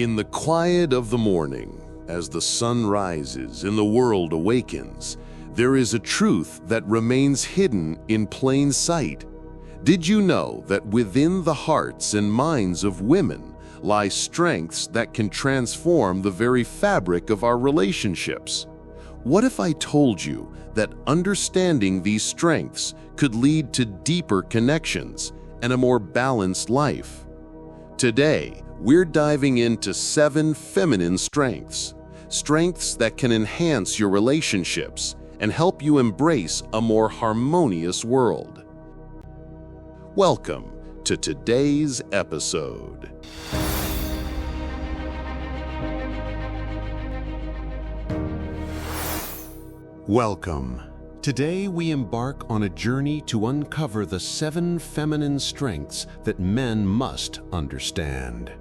In the quiet of the morning, as the sun rises and the world awakens, there is a truth that remains hidden in plain sight. Did you know that within the hearts and minds of women lie strengths that can transform the very fabric of our relationships? What if I told you that understanding these strengths could lead to deeper connections and a more balanced life? Today, we're diving into 7 feminine strengths that can enhance your relationships and help you embrace a more harmonious world. Welcome to today's episode. Welcome. Today we embark on a journey to uncover the 7 feminine strengths that men must understand.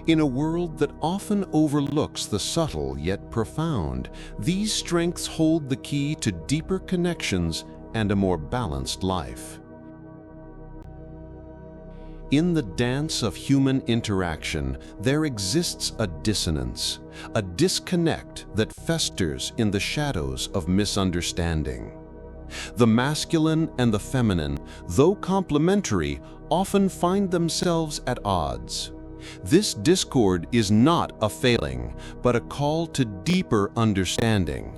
In a world that often overlooks the subtle yet profound, these strengths hold the key to deeper connections and a more balanced life. In the dance of human interaction, there exists a dissonance, a disconnect that festers in the shadows of misunderstanding. The masculine and the feminine, though complementary, often find themselves at odds. This discord is not a failing, but a call to deeper understanding.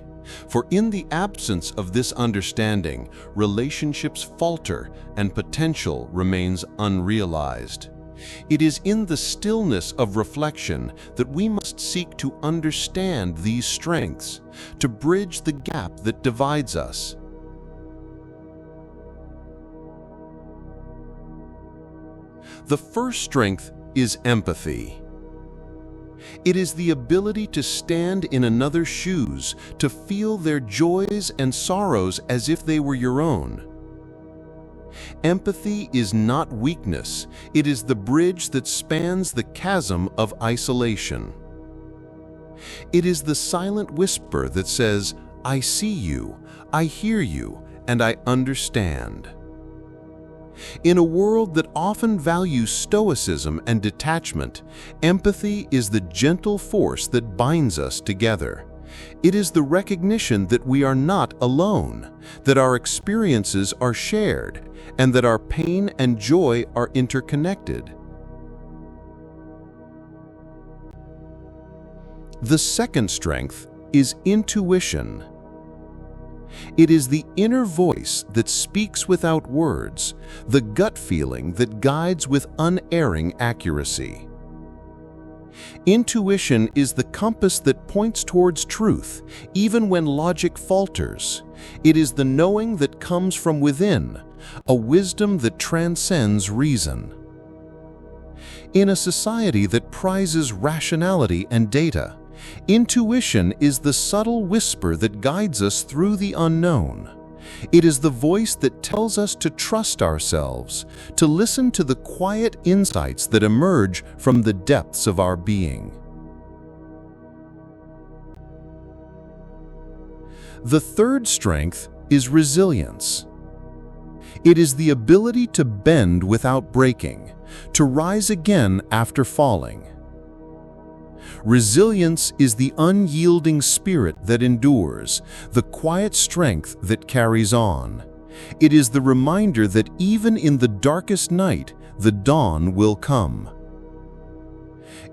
For in the absence of this understanding, relationships falter and potential remains unrealized. It is in the stillness of reflection that we must seek to understand these strengths, to bridge the gap that divides us. The first strength is empathy. It is the ability to stand in another's shoes, to feel their joys and sorrows as if they were your own. Empathy is not weakness, it is the bridge that spans the chasm of isolation. It is the silent whisper that says, "I see you, I hear you, and I understand." In a world that often values stoicism and detachment, empathy is the gentle force that binds us together. It is the recognition that we are not alone, that our experiences are shared, and that our pain and joy are interconnected. The second strength is intuition. It is the inner voice that speaks without words, the gut feeling that guides with unerring accuracy. Intuition is the compass that points towards truth, even when logic falters. It is the knowing that comes from within, a wisdom that transcends reason. In a society that prizes rationality and data, intuition is the subtle whisper that guides us through the unknown. It is the voice that tells us to trust ourselves, to listen to the quiet insights that emerge from the depths of our being. The third strength is resilience. It is the ability to bend without breaking, to rise again after falling. Resilience is the unyielding spirit that endures, the quiet strength that carries on. It is the reminder that even in the darkest night, the dawn will come.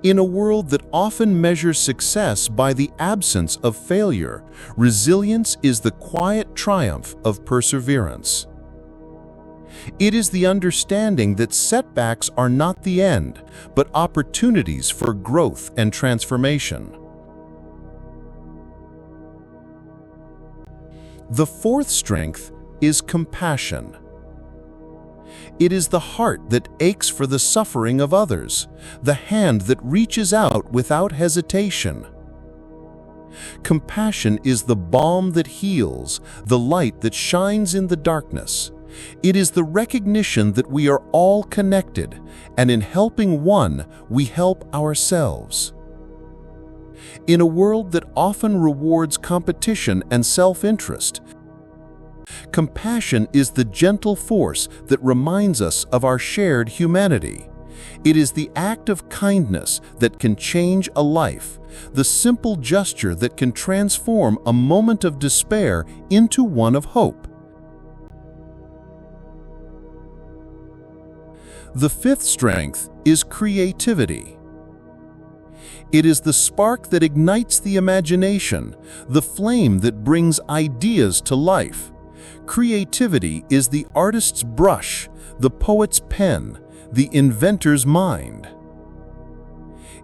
In a world that often measures success by the absence of failure, resilience is the quiet triumph of perseverance. It is the understanding that setbacks are not the end, but opportunities for growth and transformation. The fourth strength is compassion. It is the heart that aches for the suffering of others, the hand that reaches out without hesitation. Compassion is the balm that heals, the light that shines in the darkness. It is the recognition that we are all connected, and in helping one, we help ourselves. In a world that often rewards competition and self-interest, compassion is the gentle force that reminds us of our shared humanity. It is the act of kindness that can change a life, the simple gesture that can transform a moment of despair into one of hope. The fifth strength is creativity. It is the spark that ignites the imagination, the flame that brings ideas to life. Creativity is the artist's brush, the poet's pen, the inventor's mind.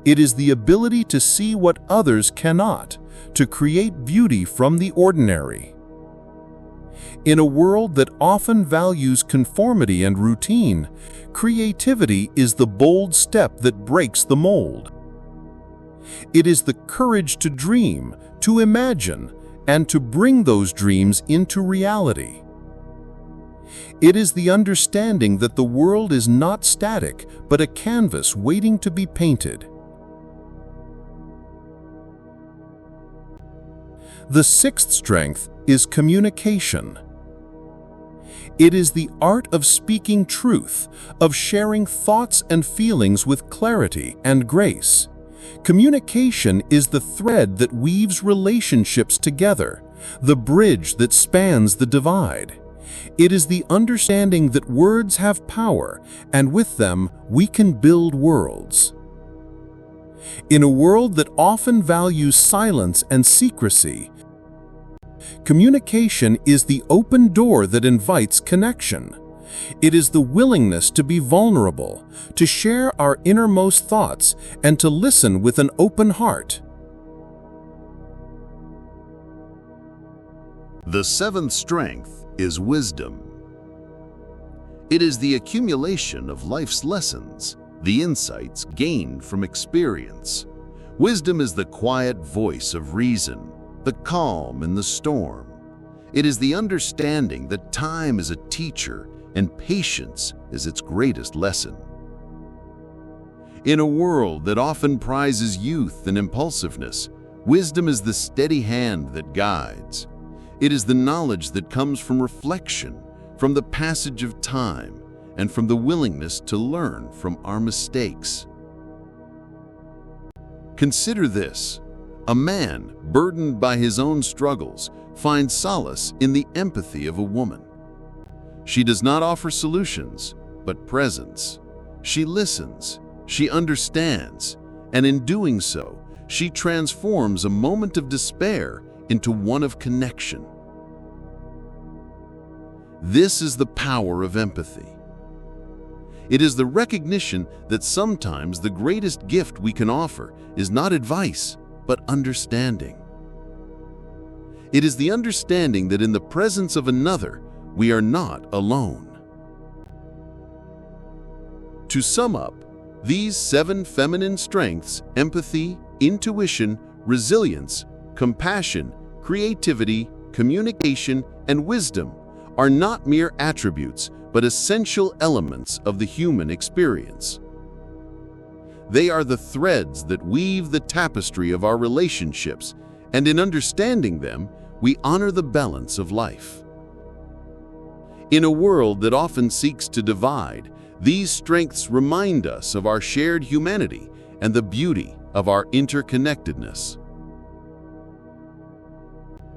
It is the ability to see what others cannot, to create beauty from the ordinary. In a world that often values conformity and routine, creativity is the bold step that breaks the mold. It is the courage to dream, to imagine, and to bring those dreams into reality. It is the understanding that the world is not static, but a canvas waiting to be painted. The sixth strength is communication. It is the art of speaking truth, of sharing thoughts and feelings with clarity and grace. Communication is the thread that weaves relationships together, the bridge that spans the divide. It is the understanding that words have power, and with them we can build worlds. In a world that often values silence and secrecy, communication is the open door that invites connection. It is the willingness to be vulnerable, to share our innermost thoughts, and to listen with an open heart. The seventh strength is wisdom. It is the accumulation of life's lessons, the insights gained from experience. Wisdom is the quiet voice of reason, the calm in the storm. It is the understanding that time is a teacher and patience is its greatest lesson. In a world that often prizes youth and impulsiveness, wisdom is the steady hand that guides. It is the knowledge that comes from reflection, from the passage of time, and from the willingness to learn from our mistakes. Consider this: a man burdened by his own struggles finds solace in the empathy of a woman. She does not offer solutions, but presence. She listens, she understands, and in doing so, she transforms a moment of despair into one of connection. This is the power of empathy. It is the recognition that sometimes the greatest gift we can offer is not advice, but understanding. It is the understanding that in the presence of another, we are not alone. To sum up, these 7 feminine strengths, empathy, intuition, resilience, compassion, creativity, communication, and wisdom, are not mere attributes, but essential elements of the human experience. They are the threads that weave the tapestry of our relationships, and in understanding them, we honor the balance of life. In a world that often seeks to divide, these strengths remind us of our shared humanity and the beauty of our interconnectedness.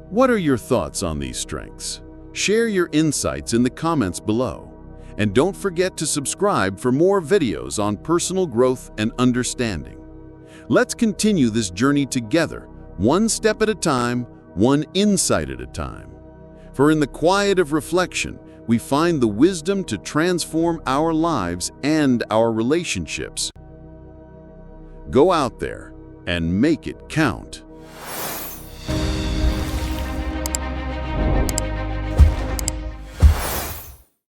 What are your thoughts on these strengths? Share your insights in the comments below. And don't forget to subscribe for more videos on personal growth and understanding. Let's continue this journey together, one step at a time, one insight at a time. For in the quiet of reflection, we find the wisdom to transform our lives and our relationships. Go out there and make it count.